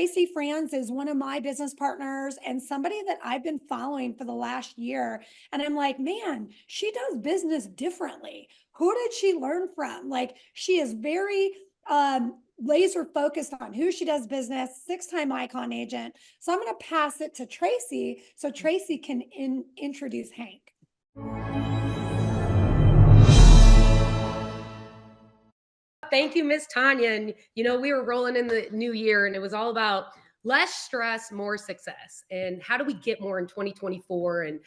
Tracy Franz is one of my business partners and somebody that I've been following for the last year. And I'm like, man, she does business differently. Who did she learn from? Like, she is very laser focused on who she does business, 6-time icon agent. So I'm going to pass it to Tracy so Tracy can introduce Hank. Thank you, Miss Tanya. And, we were rolling in the new year and it was all about less stress, more success. And how do we get more in 2024? And,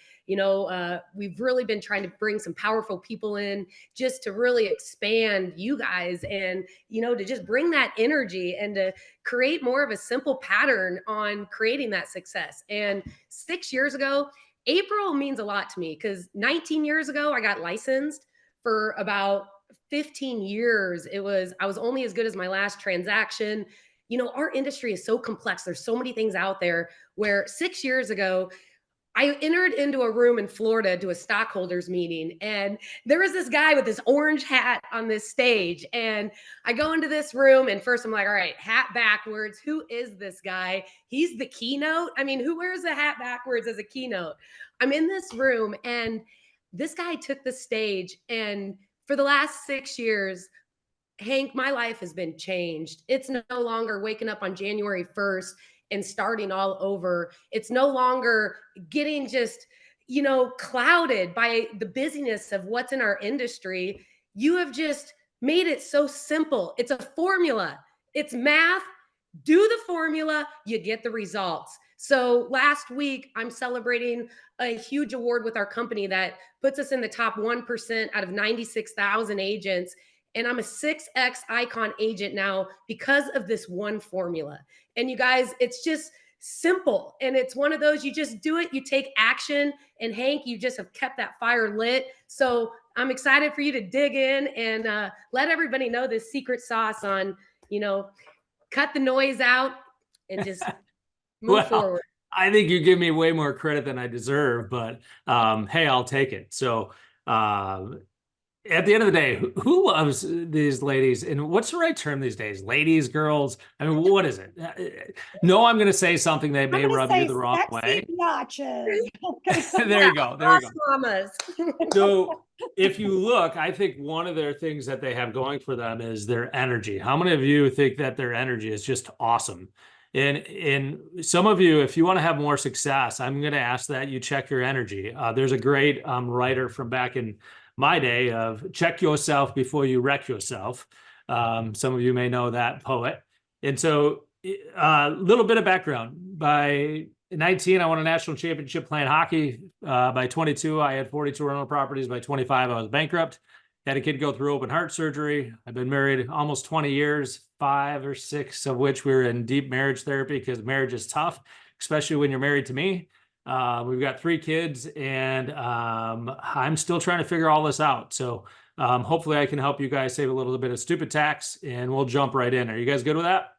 we've really been trying to bring some powerful people in just to really expand you guys and, to just bring that energy and to create more of a simple pattern on creating that success. And 6 years ago, April means a lot to me because 19 years ago, I got licensed for about 15 years. I was only as good as my last transaction. Our industry is so complex. There's so many things out there where 6 years ago, I entered into a room in Florida to a stockholders meeting, and there was this guy with this orange hat on this stage. And I go into this room, and first I'm like, all right, hat backwards. Who is this guy? He's the keynote. I mean, who wears a hat backwards as a keynote? I'm in this room, and this guy took the stage, and for the last 6 years, Hank, my life has been changed. It's no longer waking up on January 1st and starting all over. It's no longer getting just, clouded by the busyness of what's in our industry. You have just made it so simple. It's a formula. It's math. Do the formula, you get the results. So last week, I'm celebrating a huge award with our company that puts us in the top 1% out of 96,000 agents. And I'm a 6X icon agent now because of this one formula. And you guys, it's just simple. And it's one of those, you just do it, you take action. And Hank, you just have kept that fire lit. So I'm excited for you to dig in and let everybody know this secret sauce on, cut the noise out and just move forward. I think you give me way more credit than I deserve, but hey, I'll take it. So at the end of the day, who loves these ladies? And what's the right term these days? Ladies, girls? I mean, what is it? No, I'm going to say something that may rub you the wrong way. There you go. There you go. Mamas. So if you look, I think one of their things that they have going for them is their energy. How many of you think that their energy is just awesome? And some of you, if you want to have more success, I'm going to ask that you check your energy. There's a great writer from back in my day of check yourself before you wreck yourself. Some of you may know that poet. And so a little bit of background. By 19, I won a national championship playing hockey. By 22, I had 42 rental properties. By 25, I was bankrupt. Had a kid go through open heart surgery. I've been married almost 20 years, 5 or 6 of which we were in deep marriage therapy because marriage is tough, especially when you're married to me. We've got 3 kids, and I'm still trying to figure all this out. So hopefully I can help you guys save a little bit of stupid tax, and we'll jump right in. Are you guys good with that?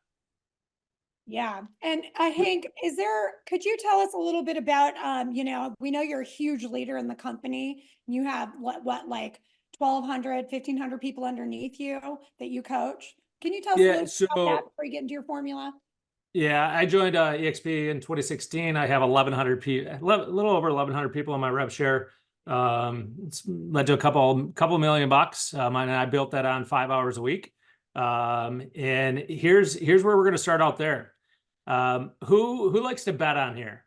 Yeah. And Hank, could you tell us a little bit about, we know you're a huge leader in the company. You have like 1,200, 1,500 people underneath you that you coach. Can you tell us a little bit about that before you get into your formula? Yeah, I joined EXP in 2016. I have 1,100 people, a little over 1,100 people on my rev share. It's led to a couple million bucks. And I built that on 5 hours a week. And here's where we're going to start out there. Who likes to bet on here?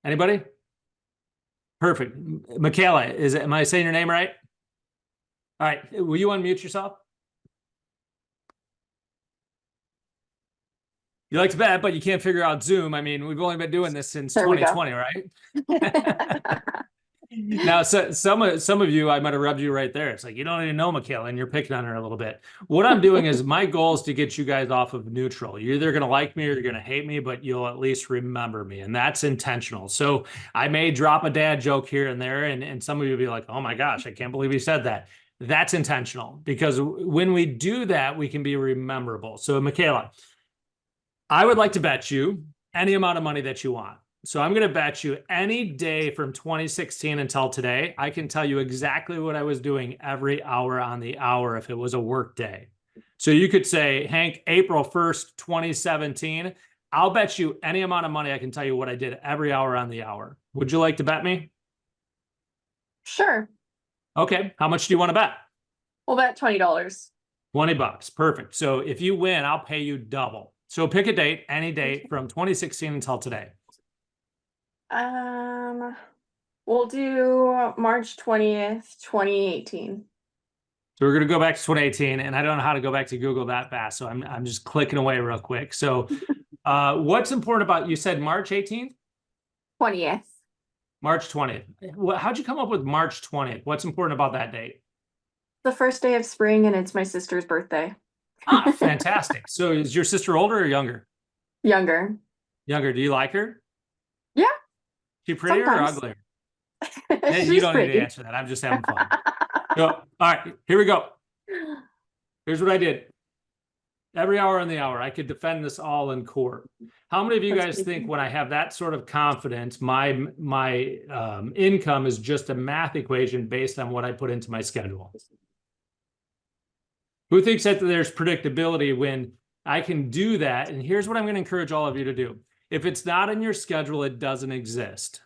Anybody? Perfect. Michaela, am I saying your name right? All right. Will you unmute yourself? You like to bet, but you can't figure out Zoom. I mean, we've only been doing this since 2020, right? Now, so some of you, I might have rubbed you right there. It's like, you don't even know Michaela, and you're picking on her a little bit. What I'm doing is my goal is to get you guys off of neutral. You're either going to like me or you're going to hate me, but you'll at least remember me, and that's intentional. So I may drop a dad joke here and there, and some of you will be like, oh my gosh, I can't believe he said that. That's intentional, because when we do that, we can be rememberable. So Michaela, I would like to bet you any amount of money that you want. So I'm going to bet you any day from 2016 until today, I can tell you exactly what I was doing every hour on the hour if it was a work day. So you could say, Hank, April 1st, 2017, I'll bet you any amount of money I can tell you what I did every hour on the hour. Would you like to bet me? Sure. Okay. How much do you want to bet? We'll bet $20. $20. Perfect. So if you win, I'll pay you double. So pick a date, any date from 2016 until today. We'll do March 20th, 2018. So we're going to go back to 2018, and I don't know how to go back to Google that fast. So I'm just clicking away real quick. So what's important about, you said March 18th? 20th. March 20th. How'd you come up with March 20th? What's important about that date? The first day of spring, and it's my sister's birthday. Ah, fantastic. So is your sister older or younger? Younger. Younger. Do you like her? Yeah. She prettier Sometimes. or uglier? Hey, you She's don't pretty. need to answer that. I'm just having fun. So, all right, here we go. Here's what I did. Every hour on the hour, I could defend this all in court. How many of you guys think when I have that sort of confidence, my income is just a math equation based on what I put into my schedule? Who thinks that there's predictability when I can do that? And here's what I'm going to encourage all of you to do. If it's not in your schedule, it doesn't exist.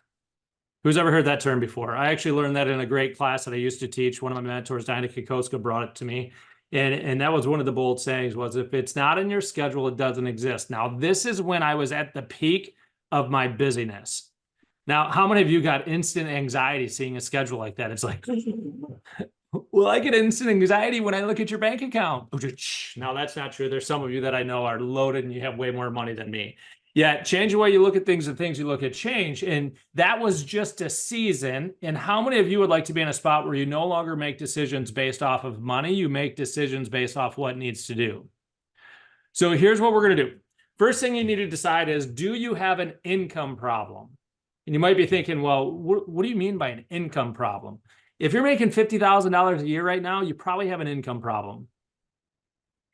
Who's ever heard that term before? I actually learned that in a great class that I used to teach. One of my mentors, Tanya, brought it to me. And that was one of the bold sayings was, if it's not in your schedule, it doesn't exist. Now, this is when I was at the peak of my busyness. Now, how many of you got instant anxiety seeing a schedule like that? It's like, well, I get instant anxiety when I look at your bank account. No, that's not true. There's some of you that I know are loaded and you have way more money than me. Yeah, change the way you look at things and things you look at change. And that was just a season. And how many of you would like to be in a spot where you no longer make decisions based off of money? You make decisions based off what needs to do. So here's what we're going to do. First thing you need to decide is, do you have an income problem? And you might be thinking, well, what do you mean by an income problem? If you're making $50,000 a year right now, you probably have an income problem.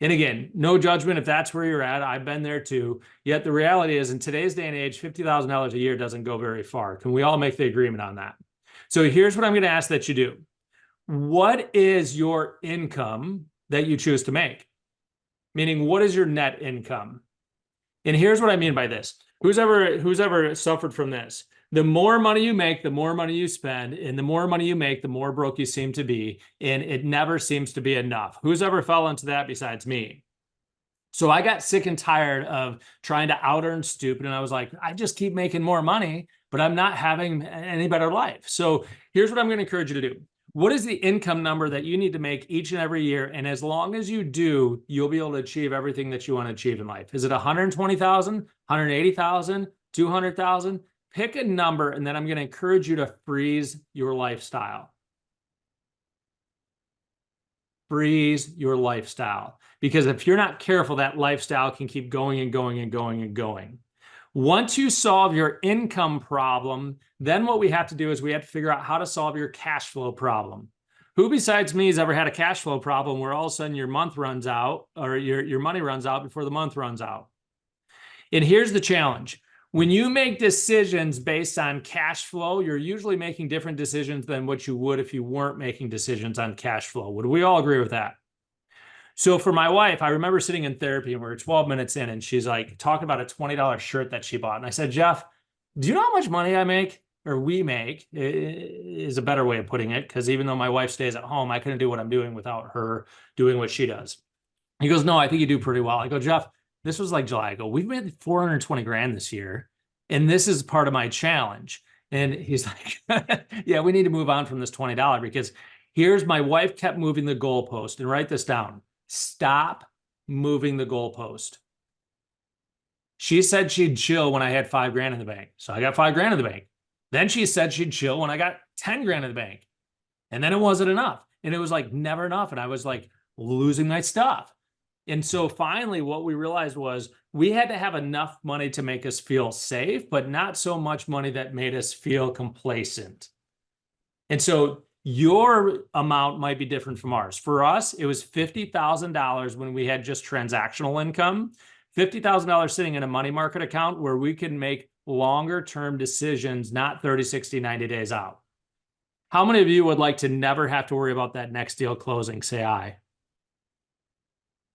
And again, no judgment if that's where you're at. I've been there too. Yet the reality is, in today's day and age, $50,000 a year doesn't go very far. Can we all make the agreement on that? So here's what I'm going to ask that you do. What is your income that you choose to make? Meaning, what is your net income? And here's what I mean by this. Who's ever suffered from this? The more money you make, the more money you spend, and the more money you make, the more broke you seem to be, and it never seems to be enough. Who's ever fell into that besides me? So I got sick and tired of trying to out-earn stupid, and I was like, I just keep making more money, but I'm not having any better life. So here's what I'm going to encourage you to do. What is the income number that you need to make each and every year? And as long as you do, you'll be able to achieve everything that you want to achieve in life. Is it 120,000, 180,000, 200,000? Pick a number, and then I'm going to encourage you to freeze your lifestyle. Freeze your lifestyle. Because if you're not careful, that lifestyle can keep going and going and going and going. Once you solve your income problem, then what we have to do is we have to figure out how to solve your cash flow problem. Who besides me has ever had a cash flow problem where all of a sudden your month runs out, or your money runs out before the month runs out? And here's the challenge. When you make decisions based on cash flow, you're usually making different decisions than what you would if you weren't making decisions on cash flow. Would we all agree with that? So for my wife, I remember sitting in therapy and we were 12 minutes in and she's like talking about a $20 shirt that she bought. And I said, Jeff, do you know how much money I make, or we make, is a better way of putting it. Because even though my wife stays at home, I couldn't do what I'm doing without her doing what she does. He goes, no, I think you do pretty well. I go, Jeff, this was like July. I go, we've made 420 grand this year. And this is part of my challenge. And he's like, yeah, we need to move on from this $20 because here's my wife kept moving the goalpost. And write this down. Stop moving the goalpost. She said she'd chill when I had 5 grand in the bank. So I got 5 grand in the bank. Then she said she'd chill when I got 10 grand in the bank. And then it wasn't enough. And it was like never enough. And I was like losing my stuff. And so finally, what we realized was we had to have enough money to make us feel safe, but not so much money that made us feel complacent. And so your amount might be different from ours. For us, it was $50,000 when we had just transactional income, $50,000 sitting in a money market account where we can make longer term decisions, not 30, 60, 90 days out. How many of you would like to never have to worry about that next deal closing? Say aye.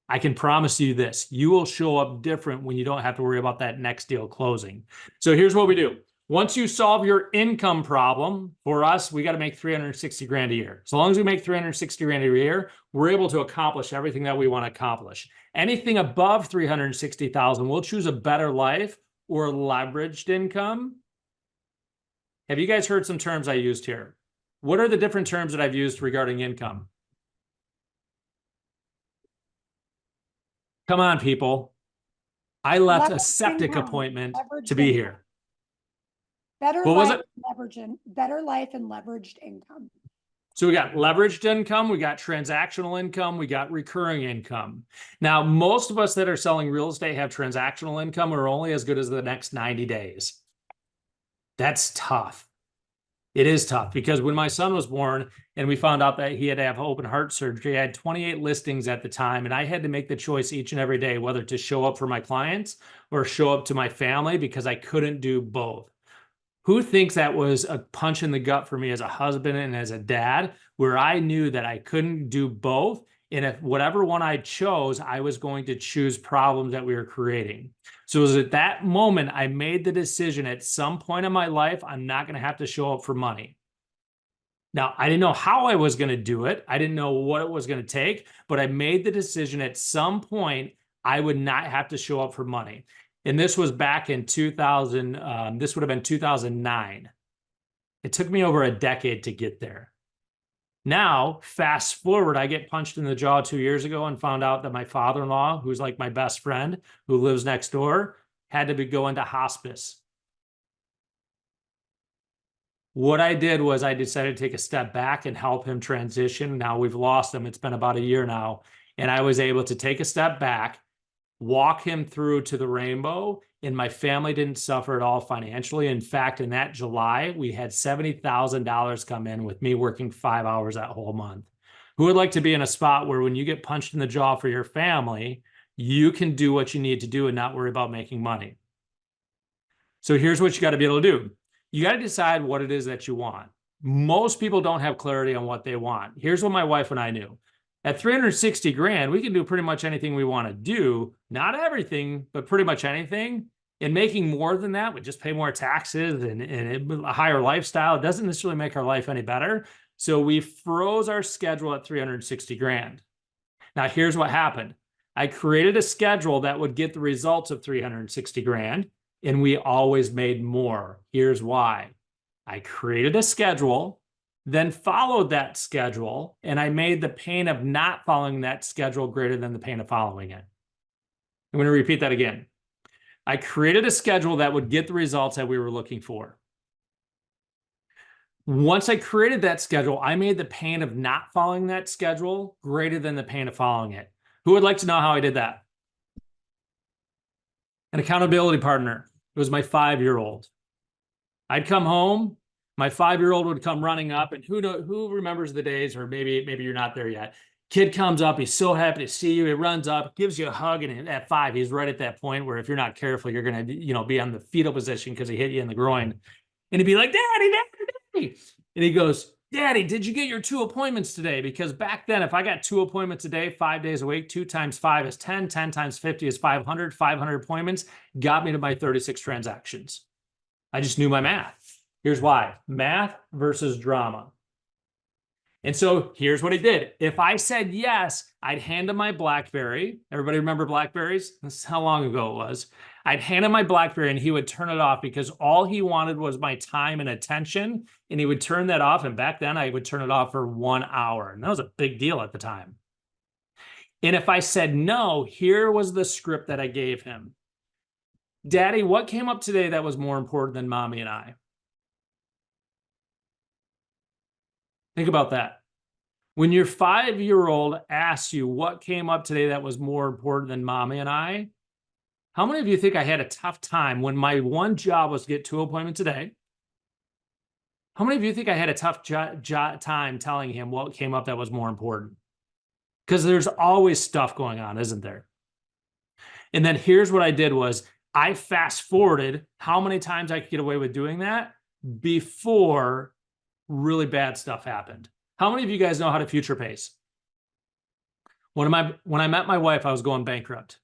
I can promise you this, you will show up different when you don't have to worry about that next deal closing. So here's what we do. Once you solve your income problem, for us, we got to make 360 grand a year. So long as we make 360 grand a year, we're able to accomplish everything that we want to accomplish. Anything above 360,000, we'll choose a better life or leveraged income. Have you guys heard some terms I used here? What are the different terms that I've used regarding income? Come on, people. I left a Leveraged septic income. appointment Leveraged to be income. here. Better What was life, it? better life and leveraged income. So we got leveraged income, we got transactional income, we got recurring income. Now, most of us that are selling real estate have transactional income are only as good as the next 90 days. That's tough. It is tough because when my son was born and we found out that he had to have open heart surgery, I had 28 listings at the time, and I had to make the choice each and every day whether to show up for my clients or show up to my family because I couldn't do both. Who thinks that was a punch in the gut for me as a husband and as a dad, where I knew that I couldn't do both? And if whatever one I chose, I was going to choose problems that we were creating. So it was at that moment, I made the decision at some point in my life, I'm not going to have to show up for money. Now, I didn't know how I was going to do it. I didn't know what it was going to take, but I made the decision at some point, I would not have to show up for money. And this was back in 2000, this would have been 2009. It took me over a decade to get there. Now, fast forward, I get punched in the jaw 2 years ago and found out that my father-in-law, who's like my best friend, who lives next door, had to go into hospice. What I did was I decided to take a step back and help him transition. Now we've lost him. It's been about a year now. And I was able to take a step back, walk him through to the rainbow, and my family didn't suffer at all financially. In fact, in that July, we had $70,000 come in with me working 5 hours that whole month. Who would like to be in a spot where when you get punched in the jaw for your family, you can do what you need to do and not worry about making money? So here's what you got to be able to do. You got to decide what it is that you want. Most people don't have clarity on what they want. Here's what my wife and I knew. At 360 grand, we can do pretty much anything we want to do. Not everything, but pretty much anything. And making more than that, we just pay more taxes and a higher lifestyle. It doesn't necessarily make our life any better. So we froze our schedule at 360 grand. Now, here's what happened. I created a schedule that would get the results of 360 grand, and we always made more. Here's why. I created a schedule, then followed that schedule, and I made the pain of not following that schedule greater than the pain of following it. I'm going to repeat that again. I created a schedule that would get the results that we were looking for. Once I created that schedule, I made the pain of not following that schedule greater than the pain of following it. Who would like to know how I did that? An accountability partner. It was my 5-year-old. I'd come home, my 5-year-old would come running up, and who remembers the days, or maybe you're not there yet. Kid comes up, he's so happy to see you. He runs up, gives you a hug, and at 5, he's right at that point where if you're not careful, you're gonna, be on the fetal position because he hit you in the groin. And he'd be like, "Daddy, Daddy, Daddy." And he goes, "Daddy, did you get your 2 appointments today?" Because back then, if I got 2 appointments a day, 5 days a week, 2 times 5 is 10, 10 times 50 is 500, 500 appointments got me to my 36 transactions. I just knew my math. Here's why. Math versus drama. And so here's what he did. If I said yes, I'd hand him my BlackBerry. Everybody remember BlackBerries? This is how long ago it was. I'd hand him my BlackBerry and he would turn it off because all he wanted was my time and attention. And he would turn that off. And back then I would turn it off for 1 hour. And that was a big deal at the time. And if I said no, here was the script that I gave him. Daddy, what came up today that was more important than mommy and I? Think about that. When your 5-year-old asks you what came up today that was more important than mommy and I, how many of you think I had a tough time when my one job was to get 2 appointments a day? How many of you think I had a tough time telling him what came up that was more important? Because there's always stuff going on, isn't there? And then here's what I did was I fast forwarded how many times I could get away with doing that before really bad stuff happened. How many of you guys know how to future pace? When I met my wife, I was going bankrupt.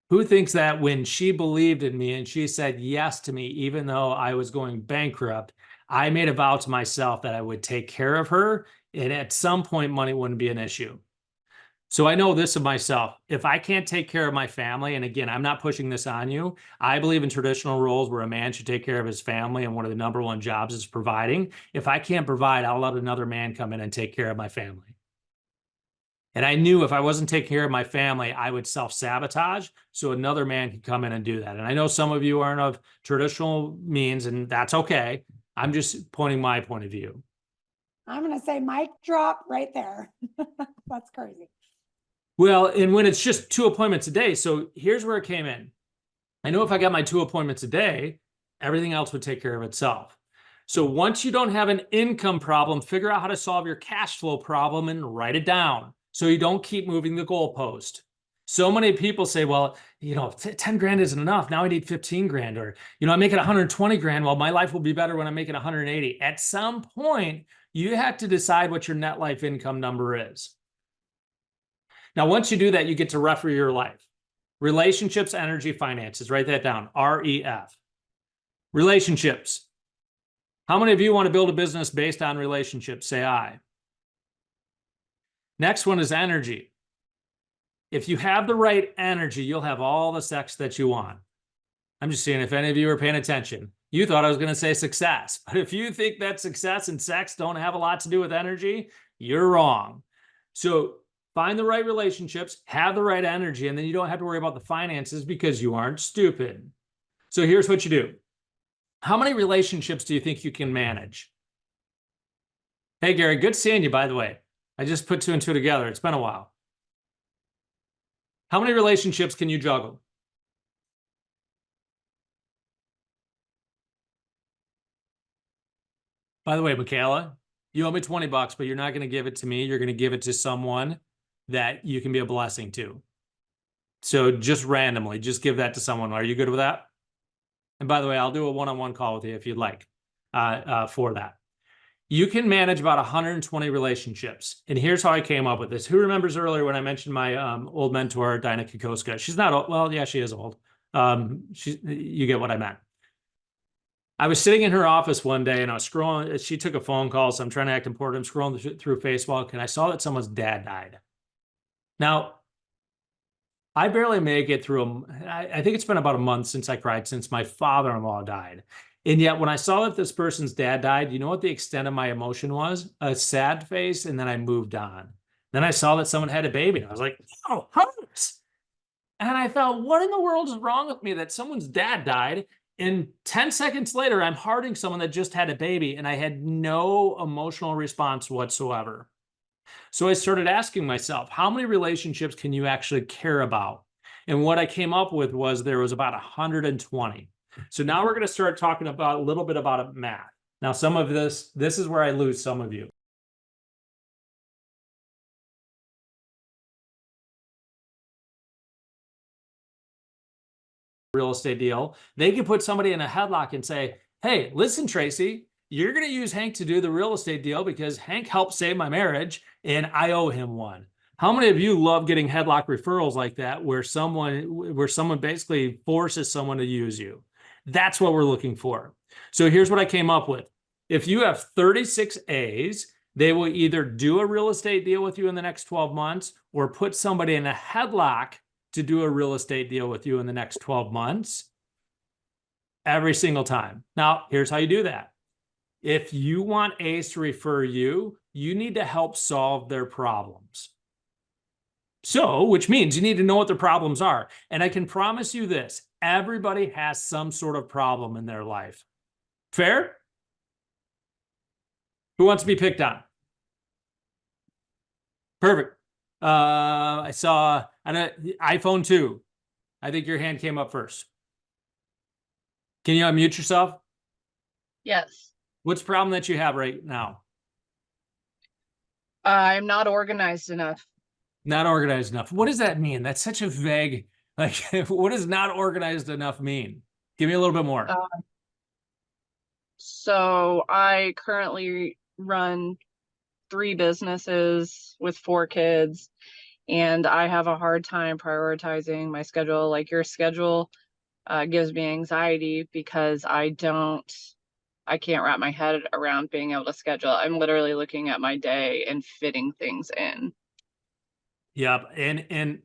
Who thinks that when she believed in me and she said yes to me, even though I was going bankrupt, I made a vow to myself that I would take care of her, and at some point money wouldn't be an issue. So I know this of myself. If I can't take care of my family, and again, I'm not pushing this on you, I believe in traditional roles where a man should take care of his family, and one of the number one jobs is providing. If I can't provide, I'll let another man come in and take care of my family. And I knew if I wasn't taking care of my family, I would self-sabotage. So another man could come in and do that. And I know some of you aren't of traditional means, and that's okay. I'm just pointing my point of view. I'm going to say mic drop right there. That's crazy. Well, and when it's just 2 appointments a day. So here's where it came in. I know if I got my 2 appointments a day, everything else would take care of itself. So once you don't have an income problem, figure out how to solve your cash flow problem and write it down so you don't keep moving the goalpost. So many people say, well, 10 grand isn't enough. Now I need 15 grand, or, I'm making 120 grand. Well, my life will be better when I'm making 180. At some point, you have to decide what your net life income number is. Now, once you do that, you get to refer your life. Relationships, energy, finances. Write that down. REF. Relationships. How many of you want to build a business based on relationships? Say aye. Next one is energy. If you have the right energy, you'll have all the sex that you want. I'm just seeing if any of you are paying attention. You thought I was going to say success, but if you think that success and sex don't have a lot to do with energy, you're wrong. So find the right relationships, have the right energy, and then you don't have to worry about the finances because you aren't stupid. So here's what you do. How many relationships do you think you can manage? Hey, Gary, good seeing you, by the way. I just put 2 and 2 together. It's been a while. How many relationships can you juggle? By the way, Michaela, you owe me $20, but you're not going to give it to me. You're going to give it to someone that you can be a blessing to. So just randomly, just give that to someone. Are you good with that? And by the way, I'll do a one-on-one call with you if you'd like for that. You can manage about 120 relationships. And here's how I came up with this. Who remembers earlier when I mentioned my old mentor, Dinah Kokoska? She's not old. Well, yeah, she is old. You get what I meant. I was sitting in her office one day and I was scrolling. She took a phone call, so I'm trying to act important. I'm scrolling through Facebook and I saw that someone's dad died. Now, I barely make it through. I think it's been about a month since I cried since my father-in-law died. And yet when I saw that this person's dad died, you know what the extent of my emotion was? A sad face, and then I moved on. Then I saw that someone had a baby, and I was like, oh, hurts. And I thought, what in the world is wrong with me that someone's dad died? And 10 seconds later, I'm hearting someone that just had a baby, and I had no emotional response whatsoever. So I started asking myself, how many relationships can you actually care about? And what I came up with was there was about 120. So now we're going to start talking about a little bit about math. Now, some of this is where I lose some of you. Real estate deal. They can put somebody in a headlock and say, hey, listen, Tracy, you're going to use Hank to do the real estate deal because Hank helped save my marriage and I owe him one. How many of you love getting headlock referrals like that where someone basically forces someone to use you? That's what we're looking for. So here's what I came up with. If you have 36 A's, they will either do a real estate deal with you in the next 12 months or put somebody in a headlock to do a real estate deal with you in the next 12 months every single time. Now, here's how you do that. If you want A's to refer you, you need to help solve their problems. So, which means you need to know what their problems are. And I can promise you this, everybody has some sort of problem in their life. Fair? Who wants to be picked on? Perfect. I saw an iPhone 2. I think your hand came up first. Can you unmute yourself? Yes. What's the problem that you have right now? I'm not organized enough. Not organized enough. What does that mean? That's such a vague, like, what does not organized enough mean? Give me a little bit more. So I currently run 3 businesses with 4 kids, and I have a hard time prioritizing my schedule. Like your schedule gives me anxiety because I can't wrap my head around being able to schedule. I'm literally looking at my day and fitting things in. Yep. And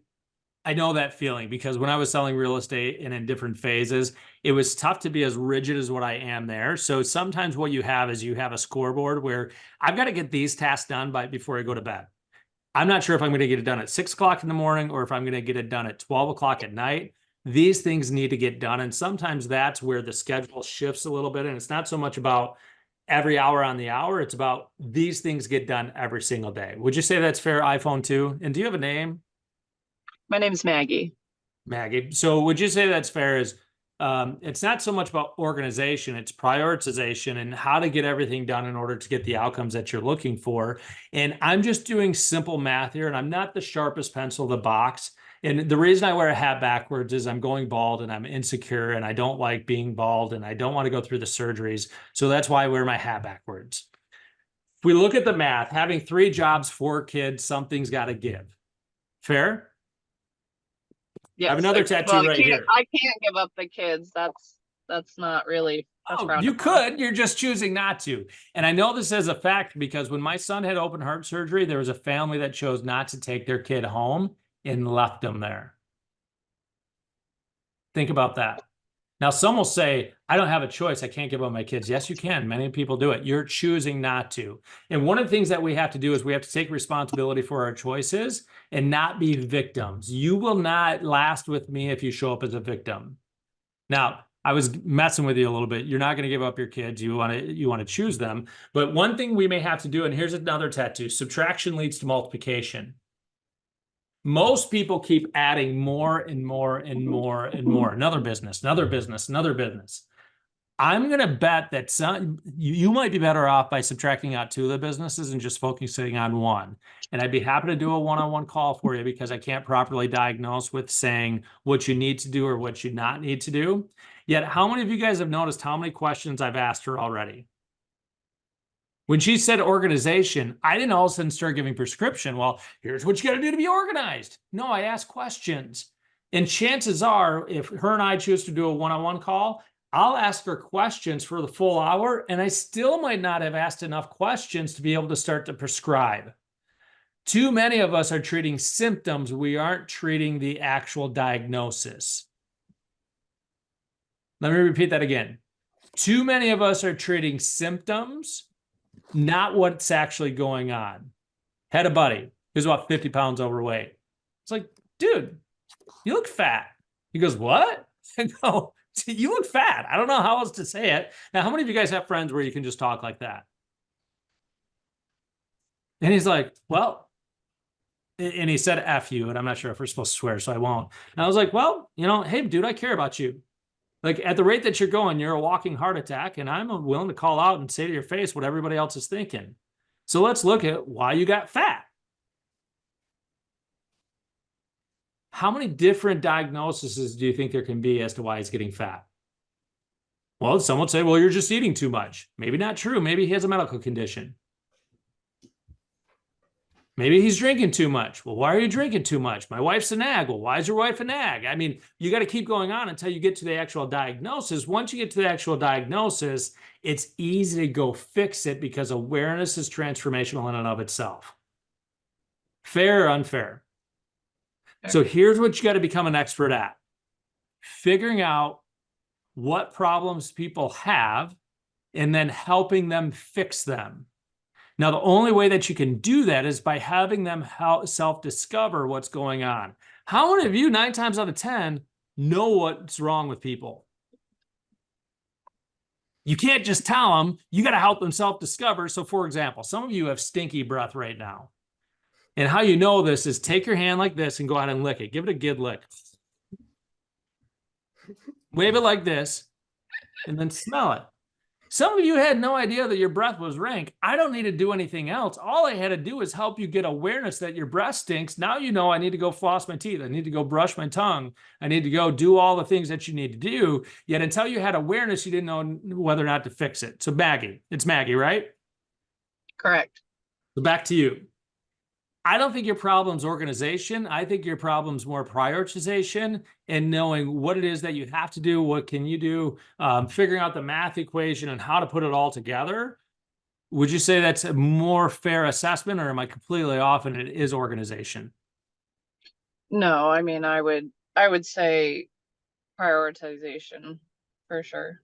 I know that feeling because when I was selling real estate and in different phases, it was tough to be as rigid as what I am there. So sometimes what you have is you have a scoreboard where I've got to get these tasks done before I go to bed. I'm not sure if I'm going to get it done at 6 o'clock in the morning or if I'm going to get it done at 12 o'clock at night. These things need to get done. And sometimes that's where the schedule shifts a little bit. And it's not so much about every hour on the hour. It's about these things get done every single day. Would you say that's fair, iPhone 2? And do you have a name? My name is Maggie. Maggie. So would you say that's fair is it's not so much about organization, it's prioritization and how to get everything done in order to get the outcomes that you're looking for. And I'm just doing simple math here, and I'm not the sharpest pencil in the box. And the reason I wear a hat backwards is I'm going bald and I'm insecure and I don't like being bald and I don't want to go through the surgeries. So that's why I wear my hat backwards. If we look at the math, having 3 jobs, 4 kids, something's got to give. Fair? Yes. I have another tattoo right here. I can't give up the kids. That's not really. Oh, you could. You're just choosing not to. And I know this as a fact because when my son had open heart surgery, there was a family that chose not to take their kid home and left them there. Think about that. Now, some will say, I don't have a choice. I can't give up my kids. Yes, you can. Many people do it. You're choosing not to. And one of the things that we have to do is we have to take responsibility for our choices and not be victims. You will not last with me if you show up as a victim. Now, I was messing with you a little bit. You're not going to give up your kids. You want to choose them. But one thing we may have to do, and here's another tattoo, subtraction leads to multiplication. Most people keep adding more and more and more and more. Another business, another business, another business. I'm going to bet that you might be better off by subtracting out 2 of the businesses and just focusing on 1. And I'd be happy to do a one-on-one call for you because I can't properly diagnose with saying what you need to do or what you not need to do. Yet, how many of you guys have noticed how many questions I've asked her already? When she said organization, I didn't all of a sudden start giving prescription. Well, here's what you got to do to be organized. No, I ask questions. And chances are, if her and I choose to do a one-on-one call, I'll ask her questions for the full hour, and I still might not have asked enough questions to be able to start to prescribe. Too many of us are treating symptoms. We aren't treating the actual diagnosis. Let me repeat that again. Too many of us are treating symptoms, not what's actually going on. Had a buddy who's about 50 pounds overweight. It's like, dude, you look fat. He goes, what? I go, you look fat. I don't know how else to say it. Now, how many of you guys have friends where you can just talk like that? And he's like, well, and he said F you, and I'm not sure if we're supposed to swear, so I won't. And I was like, well, hey, dude, I care about you. Like at the rate that you're going, you're a walking heart attack, and I'm willing to call out and say to your face what everybody else is thinking. So let's look at why you got fat. How many different diagnoses do you think there can be as to why he's getting fat? Well, some would say, well, you're just eating too much. Maybe not true. Maybe he has a medical condition. Maybe he's drinking too much. Well, why are you drinking too much? My wife's a nag. Well, why is your wife a nag? I mean, you got to keep going on until you get to the actual diagnosis. Once you get to the actual diagnosis, it's easy to go fix it because awareness is transformational in and of itself. Fair or unfair? So here's what you got to become an expert at. Figuring out what problems people have and then helping them fix them. Now, the only way that you can do that is by having them self-discover what's going on. How many of you, 9 times out of 10, know what's wrong with people? You can't just tell them. You got to help them self-discover. So, for example, some of you have stinky breath right now. And how you know this is take your hand like this and go out and lick it. Give it a good lick. Wave it like this and then smell it. Some of you had no idea that your breath was rank. I don't need to do anything else. All I had to do is help you get awareness that your breath stinks. Now you know I need to go floss my teeth. I need to go brush my tongue. I need to go do all the things that you need to do. Yet until you had awareness, you didn't know whether or not to fix it. So Maggie, it's Maggie, right? Correct. So back to you. I don't think your problem's organization. I think your problem's more prioritization and knowing what it is that you have to do, what can you do, figuring out the math equation and how to put it all together. Would you say that's a more fair assessment, or am I completely off and it is organization? No, I mean, I would say prioritization for sure.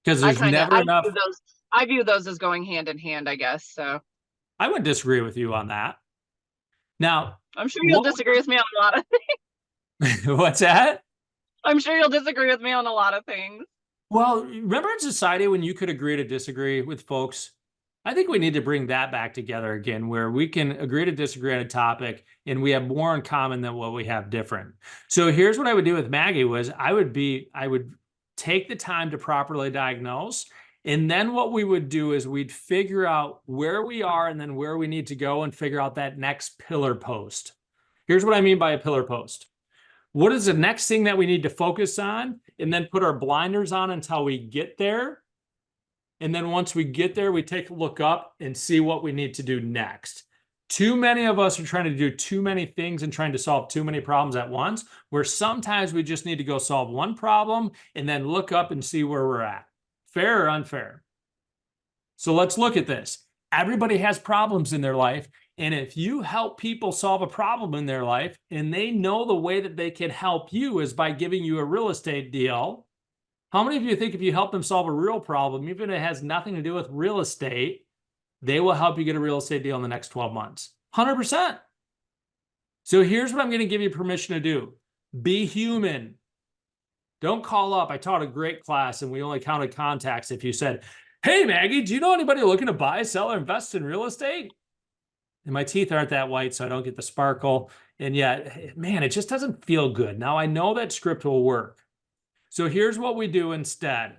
Because there's never enough. I view those as going hand in hand, I guess. So I would disagree with you on that. Now, I'm sure you'll disagree with me on a lot of things. What's that? I'm sure you'll disagree with me on a lot of things. Well, remember in society when you could agree to disagree with folks? I think we need to bring that back together again, where we can agree to disagree on a topic and we have more in common than what we have different. So here's what I would do with Maggie was I would take the time to properly diagnose. And then what we would do is we'd figure out where we are and then where we need to go and figure out that next pillar post. Here's what I mean by a pillar post. What is the next thing that we need to focus on? And then put our blinders on until we get there. And then once we get there, we take a look up and see what we need to do next. Too many of us are trying to do too many things and trying to solve too many problems at once, where sometimes we just need to go solve one problem and then look up and see where we're at. Fair or unfair? So let's look at this. Everybody has problems in their life. And if you help people solve a problem in their life and they know the way that they can help you is by giving you a real estate deal, how many of you think if you help them solve a real problem, even if it has nothing to do with real estate, they will help you get a real estate deal in the next 12 months? 100%. So here's what I'm going to give you permission to do. Be human. Don't call up. I taught a great class and we only counted contacts if you said, hey, Maggie, do you know anybody looking to buy, sell, or invest in real estate? And my teeth aren't that white, so I don't get the sparkle. And yet, man, it just doesn't feel good. Now I know that script will work. So here's what we do instead.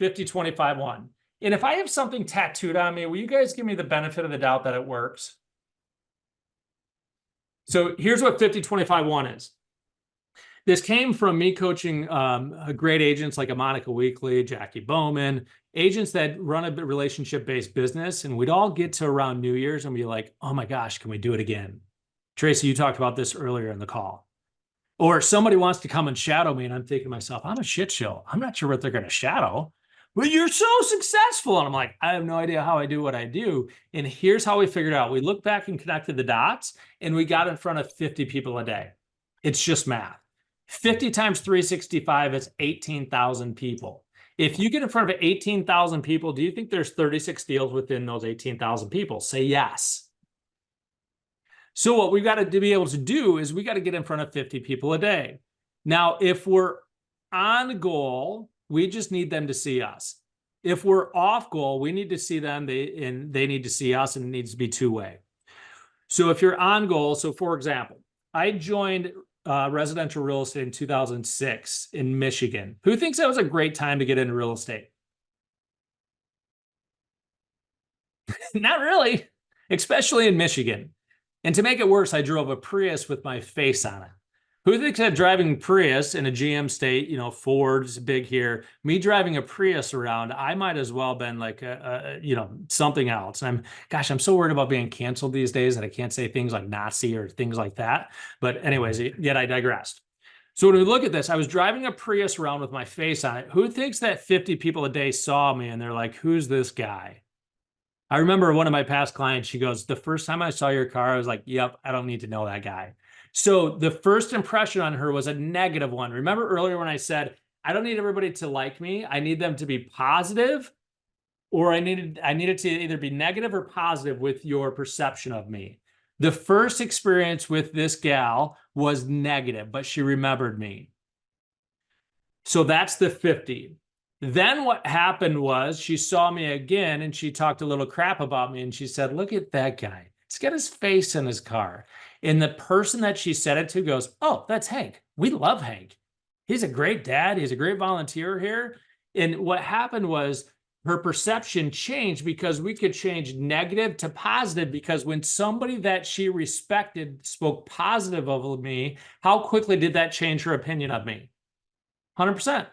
50-25-1. And if I have something tattooed on me, will you guys give me the benefit of the doubt that it works? So here's what 50-25-1 is. This came from me coaching great agents like a Monica Weekly, Jackie Bowman, agents that run a relationship-based business. And we'd all get to around New Year's and be like, oh my gosh, can we do it again? Tracy, you talked about this earlier in the call. Or somebody wants to come and shadow me and I'm thinking to myself, I'm a shit show. I'm not sure what they're going to shadow. Well, you're so successful. And I'm like, I have no idea how I do what I do. And here's how we figured out. We looked back and connected the dots and we got in front of 50 people a day. It's just math. 50 times 365 is 18,000 people. If you get in front of 18,000 people, do you think there's 36 deals within those 18,000 people? Say yes. So what we've got to be able to do is we got to get in front of 50 people a day. Now, if we're on goal, we just need them to see us. If we're off goal, we need to see them and they need to see us, and it needs to be two-way. So if you're on goal, so for example, I joined residential real estate in 2006 in Michigan. Who thinks that was a great time to get into real estate? Not really, especially in Michigan. And to make it worse, I drove a Prius with my face on it. Who thinks that driving Prius in a GM state, you know, Ford's big here, me driving a Prius around, I might as well have been like, you know, something else. And I'm so worried about being canceled these days that I can't say things like Nazi or things like that. But anyways, yet I digressed. So when we look at this, I was driving a Prius around with my face on it. Who thinks that 50 people a day saw me and they're like, who's this guy? I remember one of my past clients, she goes, the first time I saw your car, I was like, yep, I don't need to know that guy. So the first impression on her was a negative one. Remember earlier when I said, I don't need everybody to like me. I need them to be positive, or I needed to either be negative or positive with your perception of me. The first experience with this gal was negative, but she remembered me. So that's the 50. Then what happened was she saw me again and she talked a little crap about me and she said, look at that guy. He's got his face in his car. And the person that she said it to goes, oh, that's Hank. We love Hank. He's a great dad. He's a great volunteer here. And what happened was her perception changed because we could change negative to positive, because when somebody that she respected spoke positive of me, how quickly did that change her opinion of me? 100%.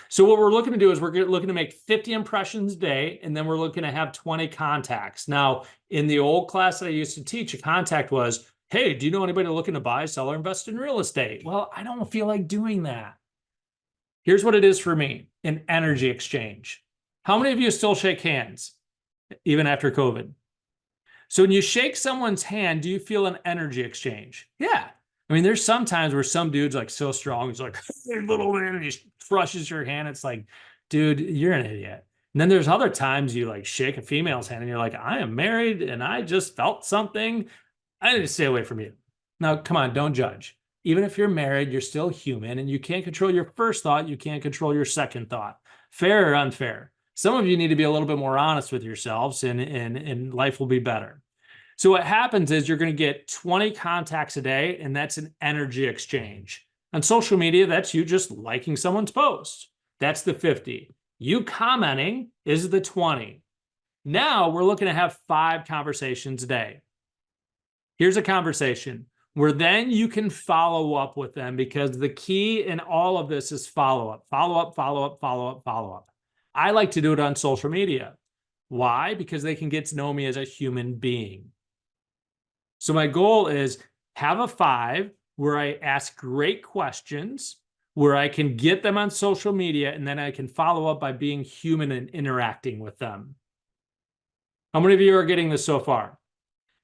So what we're looking to do is we're looking to make 50 impressions a day, and then we're looking to have 20 contacts. Now, in the old class that I used to teach, a contact was, hey, do you know anybody looking to buy, sell, or invest in real estate? Well, I don't feel like doing that. Here's what it is for me, an energy exchange. How many of you still shake hands, even after COVID? So when you shake someone's hand, do you feel an energy exchange? Yeah. I mean, there's some times where some dude's like so strong, he's like, hey, little man, and he crushes your hand. It's like, dude, you're an idiot. And then there's other times you like shake a female's hand and you're like, I am married and I just felt something. I need to stay away from you. Now, come on, don't judge. Even if you're married, you're still human and you can't control your first thought. You can't control your second thought. Fair or unfair? Some of you need to be a little bit more honest with yourselves and life will be better. So what happens is you're going to get 20 contacts a day, and that's an energy exchange. On social media, that's you just liking someone's post. That's the 50. You commenting is the 20. Now we're looking to have 5 conversations a day. Here's a conversation where then you can follow up with them, because the key in all of this is follow up, follow up, follow up, follow up, follow up. I like to do it on social media. Why? Because they can get to know me as a human being. So my goal is have a 5 where I ask great questions, where I can get them on social media, and then I can follow up by being human and interacting with them. How many of you are getting this so far?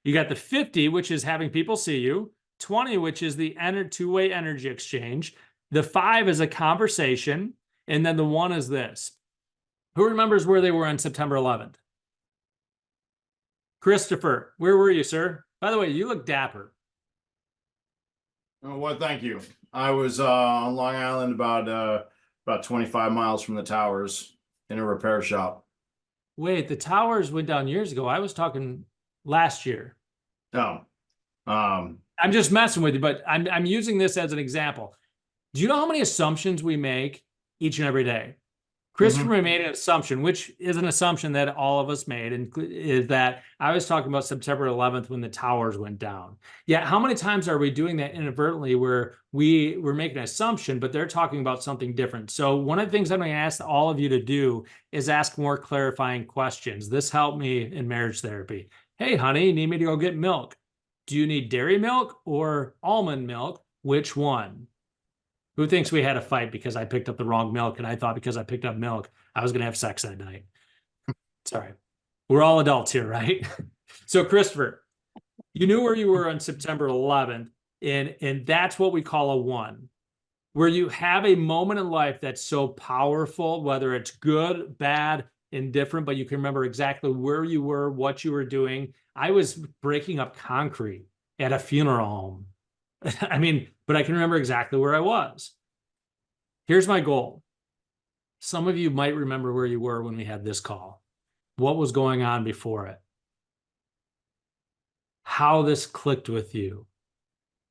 You got the 50, which is having people see you, 20, which is the two-way energy exchange. The 5 is a conversation, and then the 1 is this. Who remembers where they were on September 11th? Christopher, where were you, sir? By the way, you look dapper. Oh, well, thank you. I was on Long Island, about 25 miles from the towers, in a repair shop. Wait, the towers went down years ago. I was talking last year. Oh, I'm just messing with you, but I'm using this as an example. Do you know how many assumptions we make each and every day? Christopher made an assumption, which is an assumption that all of us made, and is that I was talking about September 11th when the towers went down. Yeah, how many times are we doing that inadvertently where we're making an assumption, but they're talking about something different? So one of the things I'm going to ask all of you to do is ask more clarifying questions. This helped me in marriage therapy. Hey, honey, you need me to go get milk? Do you need dairy milk or almond milk? Which one? Who thinks we had a fight because I picked up the wrong milk and I thought because I picked up milk, I was going to have sex that night? Sorry. We're all adults here, right? So Christopher, you knew where you were on September 11th, and that's what we call a 1, where you have a moment in life that's so powerful, whether it's good, bad, indifferent, but you can remember exactly where you were, what you were doing. I was breaking up concrete at a funeral home. I mean, but I can remember exactly where I was. Here's my goal. Some of you might remember where you were when we had this call. What was going on before it? How this clicked with you.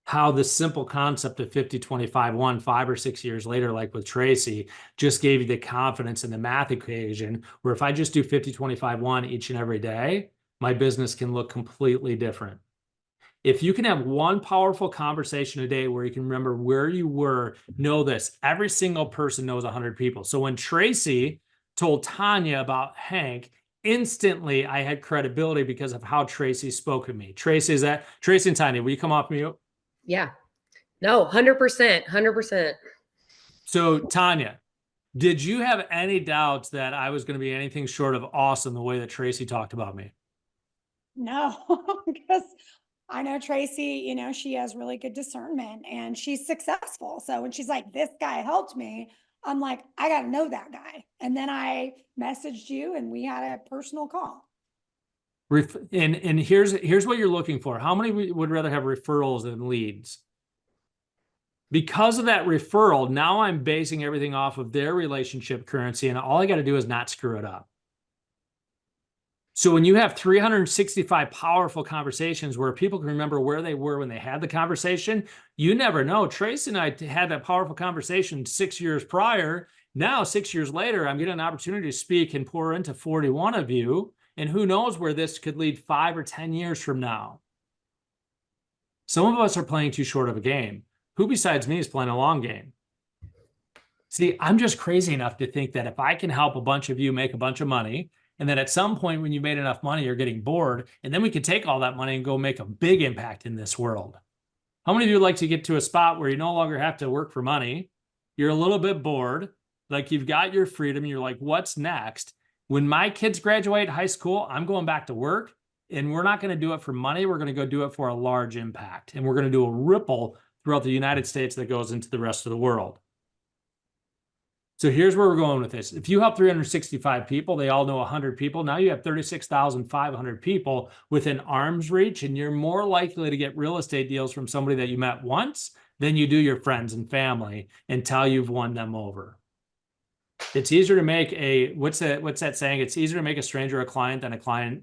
How the simple concept of 50-25-1, 5 or 6 years later, like with Tracy, just gave you the confidence in the math equation, where if I just do 50-25-1 each and every day, my business can look completely different. If you can have one powerful conversation a day where you can remember where you were, know this, every single person knows 100 people. So when Tracy told Tanya about Hank, instantly I had credibility because of how Tracy spoke of me. Tracy and Tanya, will you come off mute? Yeah. No, 100%, 100%. So Tanya, did you have any doubts that I was going to be anything short of awesome the way that Tracy talked about me? No, because I know Tracy, she has really good discernment and she's successful. So when she's like, this guy helped me, I'm like, I got to know that guy. And then I messaged you and we had a personal call. And here's what you're looking for. How many would rather have referrals than leads? Because of that referral, now I'm basing everything off of their relationship currency, and all I got to do is not screw it up. So when you have 365 powerful conversations where people can remember where they were when they had the conversation, you never know. Tracy and I had that powerful conversation 6 years prior. Now, 6 years later, I'm getting an opportunity to speak and pour into 41 of you. And who knows where this could lead 5 or 10 years from now. Some of us are playing too short of a game. Who besides me is playing a long game? See, I'm just crazy enough to think that if I can help a bunch of you make a bunch of money, and then at some point when you made enough money, you're getting bored, and then we could take all that money and go make a big impact in this world. How many of you would like to get to a spot where you no longer have to work for money? You're a little bit bored, like you've got your freedom. You're like, what's next? When my kids graduate high school, I'm going back to work, and we're not going to do it for money. We're going to go do it for a large impact, and we're going to do a ripple throughout the United States that goes into the rest of the world. So here's where we're going with this. If you help 365 people, they all know 100 people. Now you have 36,500 people within arm's reach, and you're more likely to get real estate deals from somebody that you met once than you do your friends and family until you've won them over. It's easier to make what's that saying? It's easier to make a stranger a client than a client.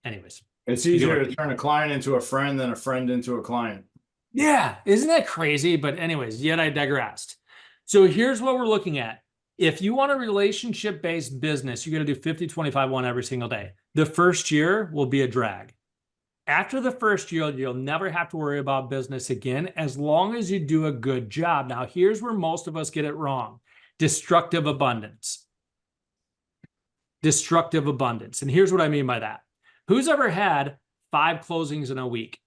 Anyways. It's easier to turn a client into a friend than a friend into a client. Yeah, isn't that crazy? But anyways, yet I digressed. So here's what we're looking at. If you want a relationship-based business, you're going to do 50, 25, 1 every single day. The first year will be a drag. After the first year, you'll never have to worry about business again as long as you do a good job. Now, here's where most of us get it wrong. Destructive abundance. Destructive abundance. And here's what I mean by that. Who's ever had 5 closings in a week?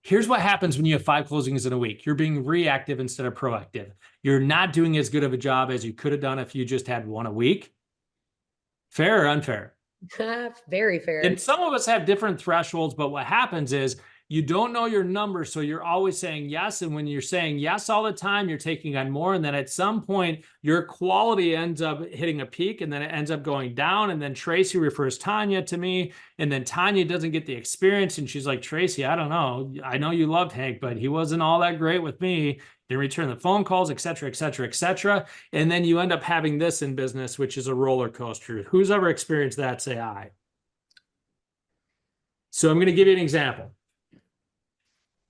Here's what happens when you have 5 closings in a week. You're being reactive instead of proactive. You're not doing as good of a job as you could have done if you just had 1 a week. Fair or unfair? Very fair. And some of us have different thresholds, but what happens is you don't know your numbers, so you're always saying yes. And when you're saying yes all the time, you're taking on more. And then at some point, your quality ends up hitting a peak, and then it ends up going down. And then Tracy refers Tanya to me, and then Tanya doesn't get the experience. And she's like, Tracy, I don't know. I know you loved Hank, but he wasn't all that great with me. Didn't return the phone calls, et cetera, et cetera, et cetera. And then you end up having this in business, which is a roller coaster. Who's ever experienced that? Say aye. So I'm going to give you an example.